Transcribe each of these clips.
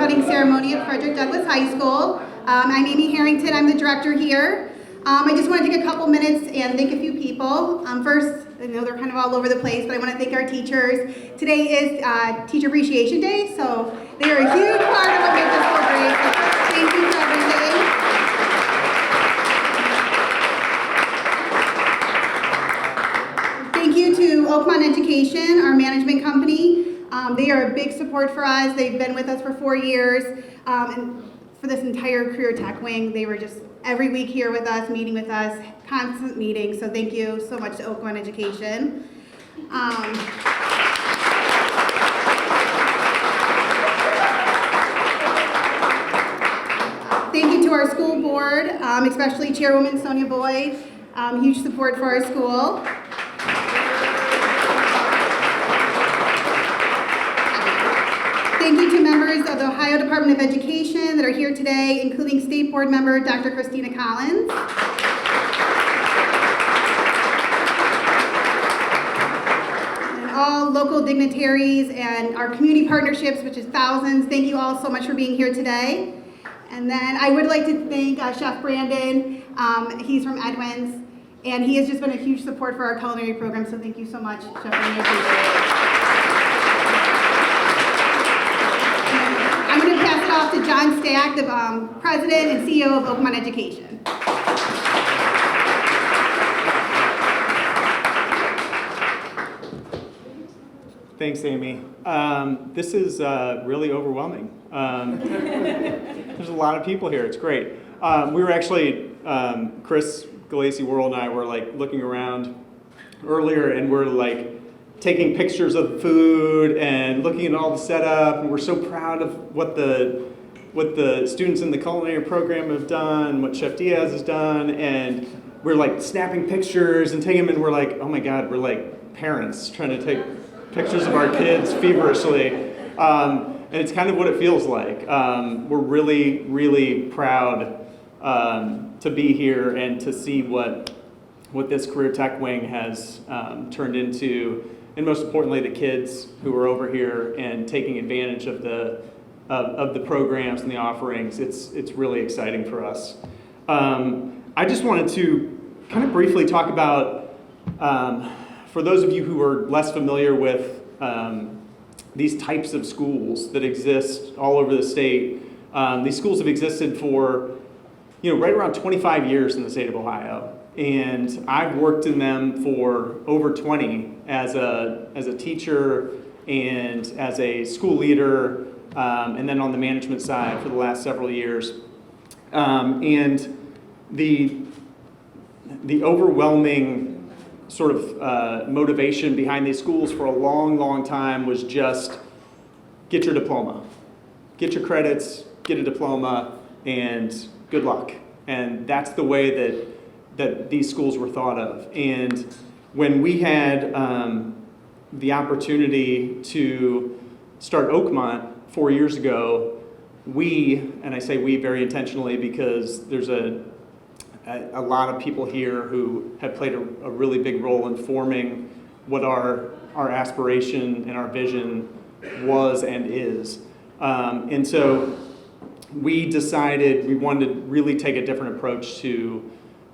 wedding ceremony at Frederick Douglass High School. I'm Amy Harrington, I'm the director here. I just want to take a couple minutes and thank a few people. First, I know they're kind of all over the place, but I want to thank our teachers. Today is Teacher Appreciation Day, so they are a huge part of what makes us so great. So thank you for everything. Thank you to Oakmont Education, our management company. They are a big support for us. They've been with us for 4 years. And for this entire career tech wing, they were just every week here with us, meeting with us, constant meetings. So thank you so much to Oakmont Education. Thank you to our school board, especially Chairwoman Sonia Boyd. Huge support for our school. Thank you to members of the Ohio Department of Education that are here today, including State Board member Dr. Christina Collins. And all local dignitaries and our community partnerships, which is thousands. Thank you all so much for being here today. And then I would like to thank Chef Brandon. He's from Edwin's, and he has just been a huge support for our culinary program, so thank you so much, Chef Brandon. I'm going to pass it off to John Stack, the President and CEO of Oakmont Education. Thanks, Amy. This is really overwhelming. There's a lot of people here. It's great. We were actually, Chris Galassi Worrell and I were like looking around earlier, and we're like taking pictures of the food and looking at all the setup, and we're so proud of what the students in the culinary program have done, what Chef Diaz has done, and we're like snapping pictures and taking them, and we're like, oh my God, we're like parents trying to take pictures of our kids feverishly, and it's kind of what it feels like. We're really, really proud to be here and to see what this career tech wing has turned into. And most importantly, the kids who are over here and taking advantage of the programs and the offerings. It's really exciting for us. I just wanted to kind of briefly talk about, for those of you who are less familiar with these types of schools that exist all over the state. These schools have existed for, right around 25 years in the state of Ohio. And I've worked in them for over 20 as a teacher and as a school leader, and then on the management side for the last several years. And the overwhelming sort of motivation behind these schools for a long, long time was just get your diploma, get your credits, get a diploma, and good luck. And that's the way that these schools were thought of. And when we had the opportunity to start Oakmont 4 years ago, and I say we very intentionally because there's a lot of people here who have played a really big role in forming what our aspiration and our vision was and is. And so we decided we wanted to really take a different approach to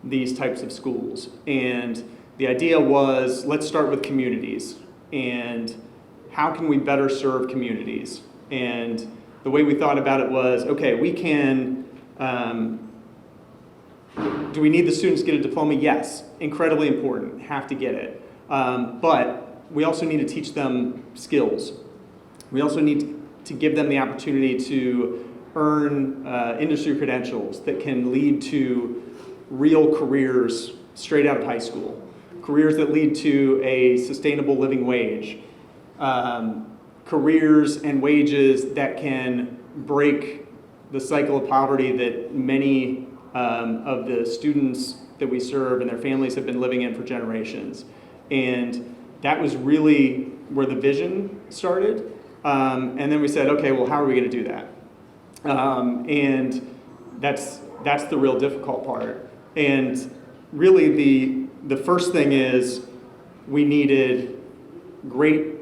these types of schools. And the idea was, let's start with communities. And how can we better serve communities? And the way we thought about it was, okay, we can, do we need the students to get a diploma? Yes, incredibly important, have to get it. But we also need to teach them skills. We also need to give them the opportunity to earn industry credentials that can lead to real careers straight out of high school, careers that lead to a sustainable living wage, careers and wages that can break the cycle of poverty that many of the students that we serve and their families have been living in for generations. And that was really where the vision started. And then we said, okay, well, how are we going to do that? And that's the real difficult part. And really the first thing is we needed great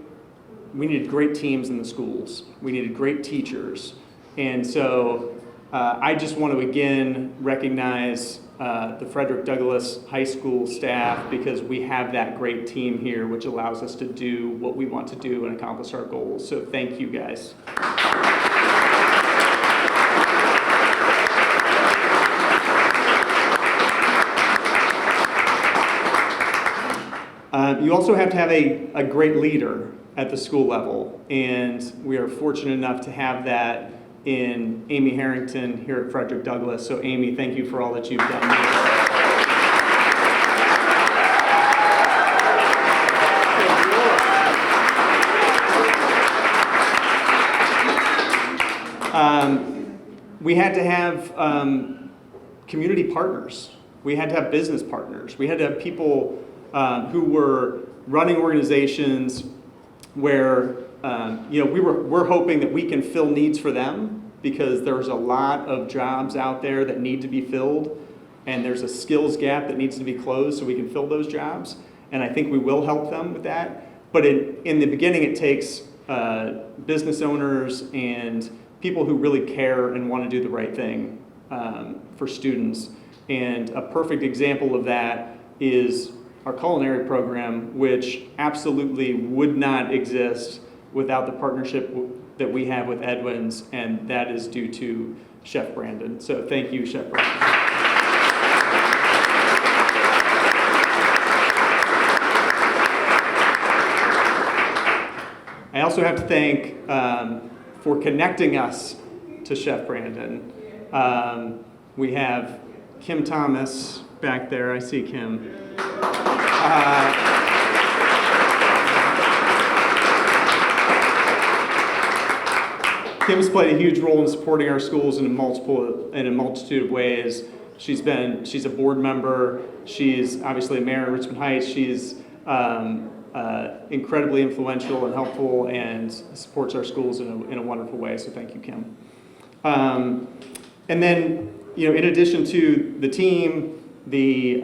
teams in the schools. We needed great teachers. And so I just want to again recognize the Frederick Douglass High School staff, because we have that great team here which allows us to do what we want to do and accomplish our goals. So thank you guys. You also have to have a great leader at the school level, and we are fortunate enough to have that in Amy Harrington here at Frederick Douglass. So Amy, thank you for all that you've done. We had to have community partners. We had to have business partners. We had to have people who were running organizations where we're hoping that we can fill needs for them, because there's a lot of jobs out there that need to be filled, and there's a skills gap that needs to be closed so we can fill those jobs. And I think we will help them with that. But in the beginning, it takes business owners and people who really care and want to do the right thing for students. And a perfect example of that is our culinary program, which absolutely would not exist without the partnership that we have with Edwin's, and that is due to Chef Brandon. So thank you, Chef Brandon. I also have to thank, for connecting us to Chef Brandon. We have Kim Thomas back there. I see Kim. Kim's played a huge role in supporting our schools in a multitude of ways. She's a board member. She's obviously a mayor of Richmond Heights. She's incredibly influential and helpful, and supports our schools in a wonderful way. So thank you, Kim. And then, in addition to the team, the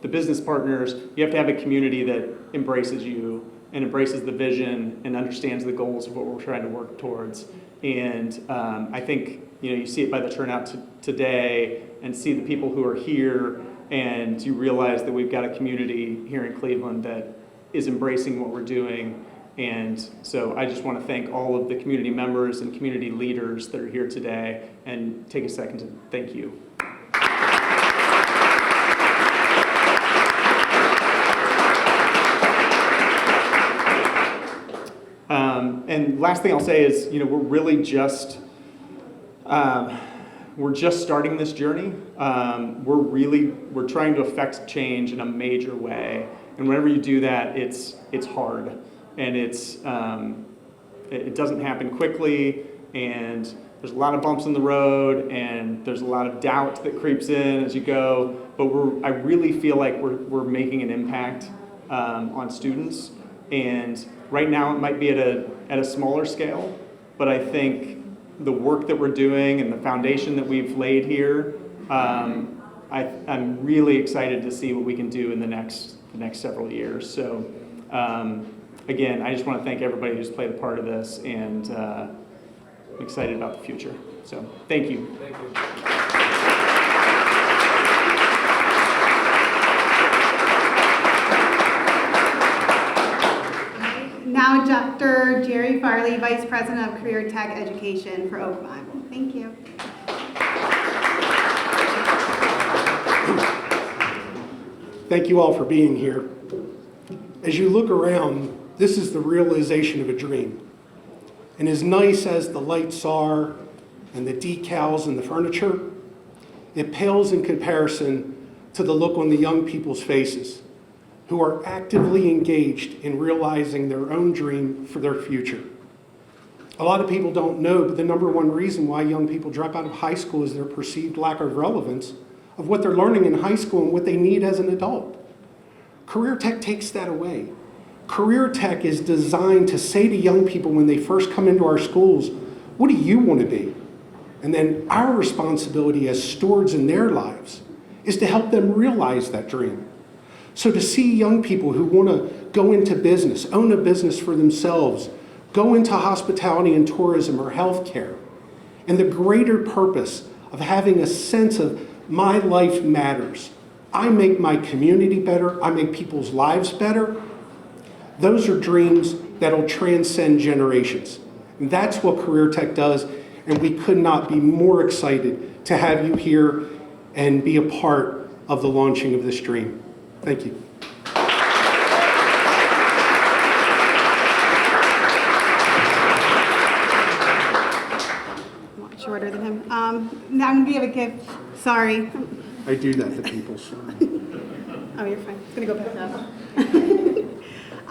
business partners, you have to have a community that embraces you and embraces the vision and understands the goals of what we're trying to work towards. And I think you see it by the turnout today, and see the people who are here, and you realize that we've got a community here in Cleveland that is embracing what we're doing. And so I just want to thank all of the community members and community leaders that are here today, and take a second to thank you. And last thing I'll say is, we're really just starting this journey. We're trying to affect change in a major way, and whenever you do that, it's hard, and it doesn't happen quickly, and there's a lot of bumps in the road, and there's a lot of doubt that creeps in as you go. But I really feel like we're making an impact on students. And right now it might be at a smaller scale, but I think the work that we're doing and the foundation that we've laid here, I'm really excited to see what we can do in the next several years. So again, I just want to thank everybody who's played a part of this, and I'm excited about the future. So thank you. Thank you. Now Dr. Jerry Farley, Vice President of Career Tech Education for Oak Bible. Thank you. Thank you all for being here. As you look around, this is the realization of a dream. And as nice as the lights are and the decals and the furniture, it pales in comparison to the look on the young people's faces who are actively engaged in realizing their own dream for their future. A lot of people don't know, but the number one reason why young people drop out of high school is their perceived lack of relevance of what they're learning in high school and what they need as an adult. Career Tech takes that away. Career Tech is designed to say to young people when they first come into our schools, what do you want to be? And then our responsibility as stewards in their lives is to help them realize that dream. So to see young people who want to go into business, own a business for themselves, go into hospitality and tourism or healthcare. And the greater purpose of having a sense of my life matters. I make my community better. I make people's lives better. Those are dreams that'll transcend generations. And that's what Career Tech does. And we could not be more excited to have you here and be a part of the launching of this dream. Thank you. Shorter than him. Now I'm gonna give a gift. Sorry. I do that to people. So. Oh, you're fine. It's gonna go back up.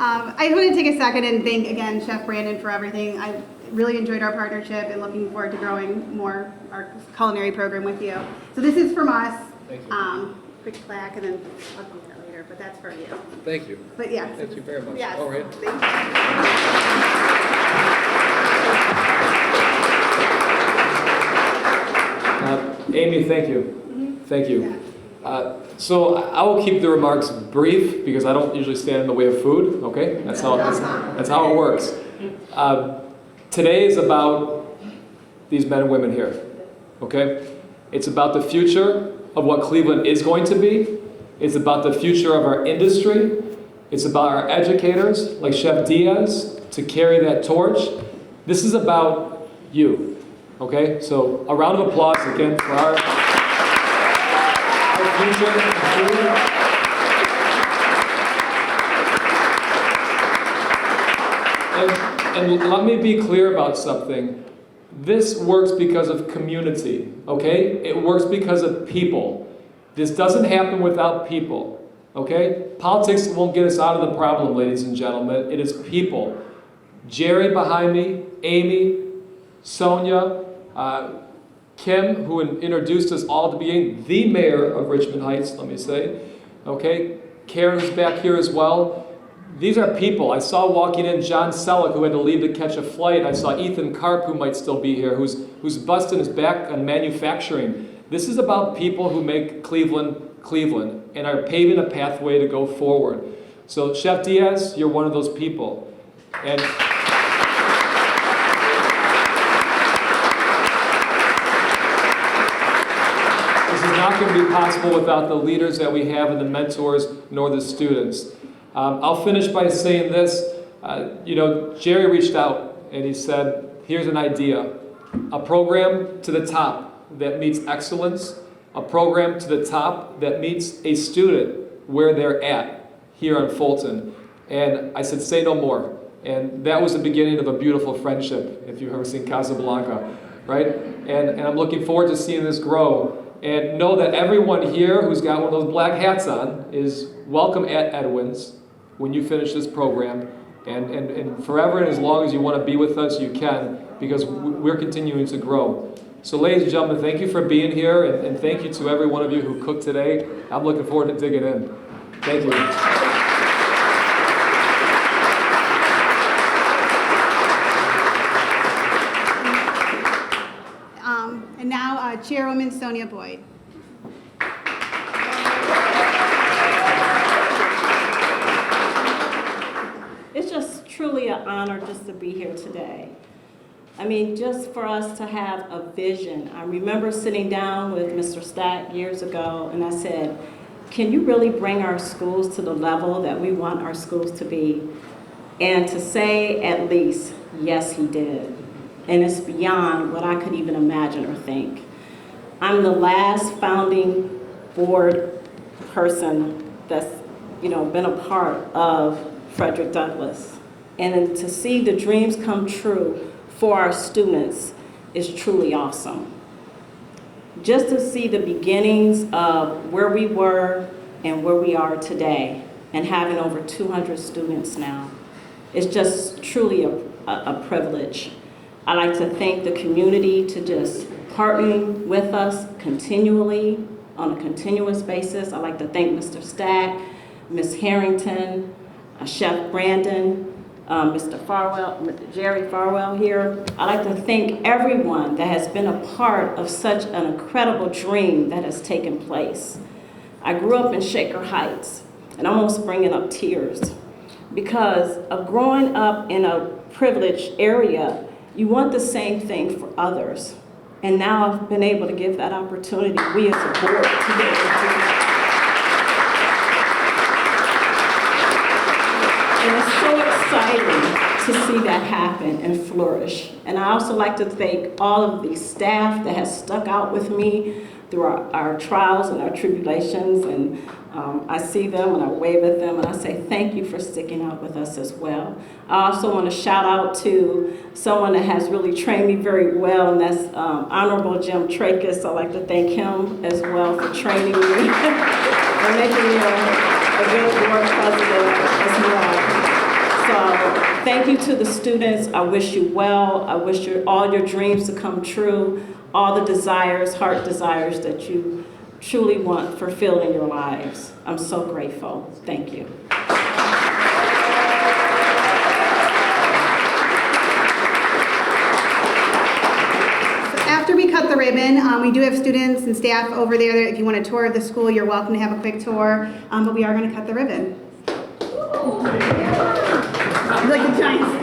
I just want to take a second and thank again Chef Brandon for everything. I really enjoyed our partnership and looking forward to growing more our culinary program with you. So this is from us. Thank you. Quick plaque, and then I'll do that later, but that's for you. Thank you. But yeah. Thank you very much. Yes. All right. Thank you. Amy, thank you. Thank you. So I will keep the remarks brief because I don't usually stand in the way of food. Okay, that's how it works. Today is about these men and women here. Okay, it's about the future of what Cleveland is going to be. It's about the future of our industry. It's about our educators like Chef Diaz to carry that torch. This is about you. Okay, so a round of applause again for our future. And let me be clear about something. This works because of community, okay? It works because of people. This doesn't happen without people, okay? Politics won't get us out of the problem, ladies and gentlemen. It is people. Jerry behind me, Amy, Sonia, Kim, who introduced us all at the beginning, the mayor of Richmond Heights, let me say, okay? Karen's back here as well. These are people. I saw walking in John Selleck, who had to leave to catch a flight. I saw Ethan Karp, who might still be here, who's busting his back on manufacturing. This is about people who make Cleveland, Cleveland, and are paving a pathway to go forward. So Chef Diaz, you're one of those people. And this is not going to be possible without the leaders that we have and the mentors nor the students. I'll finish by saying this. Jerry reached out and he said, here's an idea. A program to the top that meets excellence. A program to the top that meets a student where they're at here on Fulton. And I said, say no more. And that was the beginning of a beautiful friendship, if you've ever seen Casablanca, right? And I'm looking forward to seeing this grow. And know that everyone here who's got one of those black hats on is welcome at Edwin's when you finish this program. And forever and as long as you want to be with us, you can, because we're continuing to grow. So ladies and gentlemen, thank you for being here, and thank you to every one of you who cooked today. I'm looking forward to digging in. Thank you. And now Chairwoman Sonia Boyd. It's just truly an honor just to be here today. I mean, just for us to have a vision. I remember sitting down with Mr. Stack years ago, and I said, can you really bring our schools to the level that we want our schools to be? And to say at least, yes, he did. And it's beyond what I could even imagine or think. I'm the last founding board person that's, been a part of Frederick Douglass. And then to see the dreams come true for our students is truly awesome. Just to see the beginnings of where we were and where we are today, and having over 200 students now, is just truly a privilege. I'd like to thank the community to just partnering with us continually on a continuous basis. I'd like to thank Mr. Stack, Ms. Harrington, Chef Brandon, Mr. Farwell, Jerry Farwell here. I'd like to thank everyone that has been a part of such an incredible dream that has taken place. I grew up in Shaker Heights, and I'm almost bringing up tears because of growing up in a privileged area, you want the same thing for others. And now I've been able to give that opportunity, we as a board, to be able to do that. And it's so exciting to see that happen and flourish. And I also like to thank all of the staff that has stuck out with me through our trials and our tribulations. And I see them and I wave at them and I say thank you for sticking out with us as well. I also want to shout out to someone that has really trained me very well, and that's Honorable Jim Trachis. I'd like to thank him as well for training me and making me a good board president as well. So thank you to the students. I wish you well. I wish all your dreams to come true, all the desires, heart desires that you truly want fulfilled in your lives. I'm so grateful. Thank you. After we cut the ribbon, we do have students and staff over there that if you want a tour of the school, you're welcome to have a quick tour, but we are going to cut the ribbon. Like the Giants.